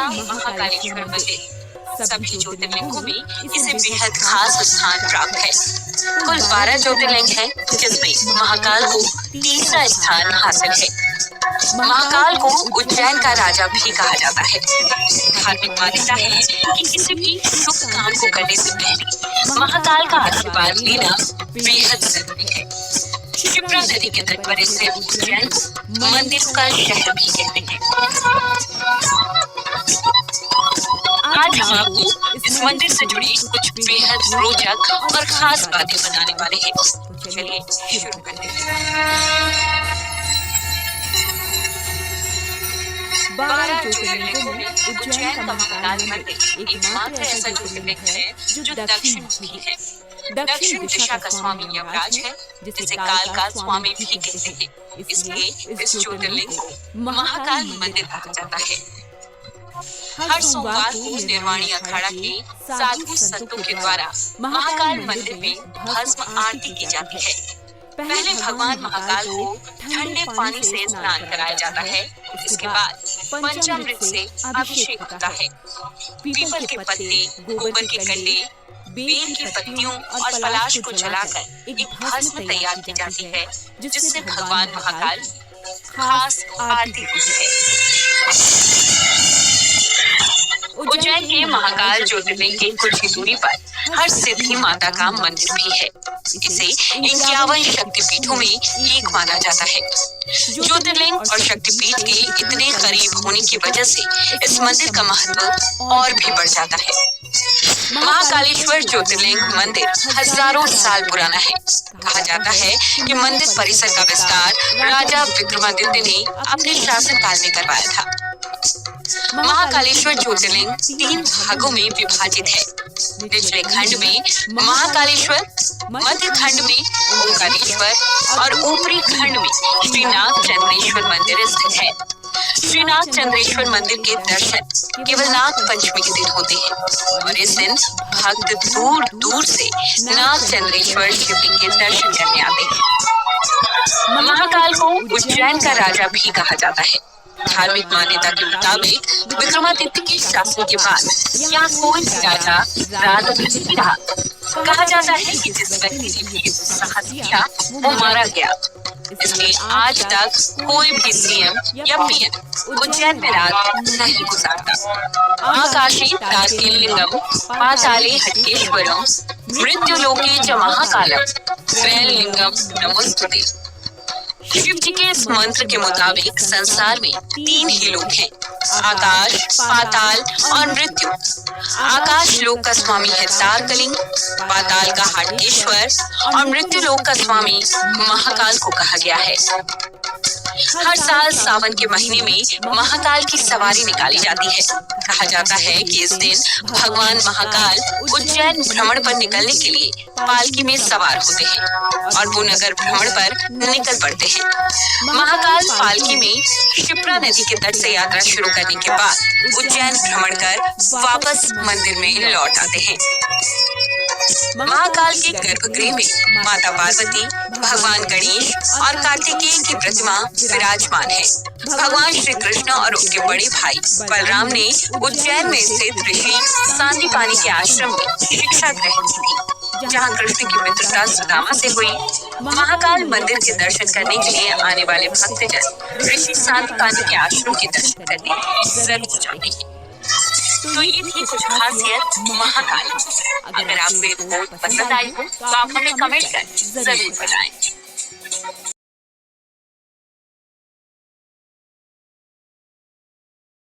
महाकालेश्वर मंदिर सभी ज्योतिर्लिंगों में इसे बेहद खास स्थान प्राप्त है। कुल 12 ज्योतिर्लिंग है, जिसमें महाकाल को तीसरा स्थान हासिल है। महाकाल को उज्जैन का राजा भी कहा जाता है। धार्मिक मान्यता है कि किसी भी शुभ काम को करने से पहले महाकाल का आशीर्वाद लेना बेहद जरूरी है। शिप्रा नदी के तट पर स्थित उज्जैन को मंदिरों का शहर भी कहते हैं। आज हम आपको इस मंदिर से जुड़ी कुछ बेहद रोचक और खास बातें बताने वाले हैं। चलिए शुरू करते हैं। 12 ज्योतिर्लिंगों में उज्जैन का महाकाल मंदिर एकमात्र ऐसा ज्योतिर्लिंग है जो दक्षिण भी है। दक्षिण दिशा का स्वामी यमराज है, जिसे काल का स्वामी भी कहते हैं। इसलिए इस ज्योतिर्लिंग को महाकाल मंदिर कहा जाता है। हर सोमवार को निर्वाणी अखाड़ा के साधु संतों के द्वारा महाकाल मंदिर में भस्म आरती की जाती है। पहले भगवान महाकाल को ठंडे पानी से स्नान कराया जाता है। इसके बाद पंचामृत से अभिषेक होता है। पीपल के पत्ते, गोबर के कंडे, बेल की पत्तियों और पलाश को जलाकर एक भस्म तैयार की जाती है, जिससे भगवान महाकाल खास आरती होती है। उज्जैन के महाकाल ज्योतिर्लिंग के कुछ ही दूरी पर हर सिद्धि माता का मंदिर भी है। इसे 51 शक्तिपीठों में एक माना जाता है। ज्योतिर्लिंग और शक्तिपीठ के इतने करीब होने की वजह से इस मंदिर का महत्व और भी बढ़ जाता है। महाकालेश्वर ज्योतिर्लिंग मंदिर हजारों साल पुराना है। कहा जाता है कि मंदिर परिसर का विस्तार राजा विक्रमादित्य ने अपने शासनकाल में करवाया था। महाकालेश्वर ज्योतिर्लिंग 3 भागों में विभाजित है। निचले खंड में महाकालेश्वर, मध्य खंड में ओंकारेश्वर और ऊपरी खंड में श्रीनाथ चंद्रेश्वर मंदिर स्थित है। श्रीनाथ चंद्रेश्वर मंदिर के दर्शन केवल नाग पंचमी के दिन होते हैं और इस दिन भक्त दूर दूर से नाग चंद्रेश्वर शिवलिंग के दर्शन करने आते हैं। महाकाल को उज्जैन का राजा भी कहा जाता है। धार्मिक मान्यता के मुताबिक विक्रमादित्य के शासन के बाद यहाँ कोई भी राजा रात भर नहीं रहा। कहा जाता है कि जिस व्यक्ति ने भी साहस किया वो मारा गया। इसलिए आज तक कोई भी सीएम या पीएम उज्जैन में रात नहीं गुजारता। आकाशी तास्किलिंगम पाताले हट्टेश्वरम मृत्युलोके च महाकालम त्रैलिंगम नमोस्तुते। शिव जी के इस मंत्र के मुताबिक संसार में 3 ही लोक हैं, आकाश, पाताल और मृत्यु। आकाश लोक का स्वामी है तारकलिंग, पाताल का हाटकेश्वर और मृत्यु लोक का स्वामी महाकाल को कहा गया है। हर साल सावन के महीने में महाकाल की सवारी निकाली जाती है। कहा जाता है कि इस दिन भगवान महाकाल उज्जैन भ्रमण पर निकलने के लिए पालकी में सवार होते हैं और वो नगर भ्रमण पर निकल पड़ते हैं। महाकाल पालकी में शिप्रा नदी के तट से यात्रा शुरू करने के बाद उज्जैन भ्रमण कर वापस मंदिर में लौट आते हैं। महाकाल के गर्भगृह में माता पार्वती, भगवान गणेश और कार्तिकेय की प्रतिमा विराजमान है। भगवान श्री कृष्ण और उनके बड़े भाई बलराम ने उज्जैन में स्थित ऋषि सांदीपनि के आश्रम में शिक्षा ग्रहण की थी, जहाँ कृष्ण की मित्रता सुदामा से हुई। महाकाल मंदिर के दर्शन करने के लिए आने वाले भक्तजन ऋषि सांदीपनि के आश्रम के दर्शन करने जरूर जाते हैं। तो ये थी कुछ खासियत महाकाल। अगर आपको ये रिपोर्ट पसंद आई हो तो आप हमें कमेंट कर जरूर बताएं।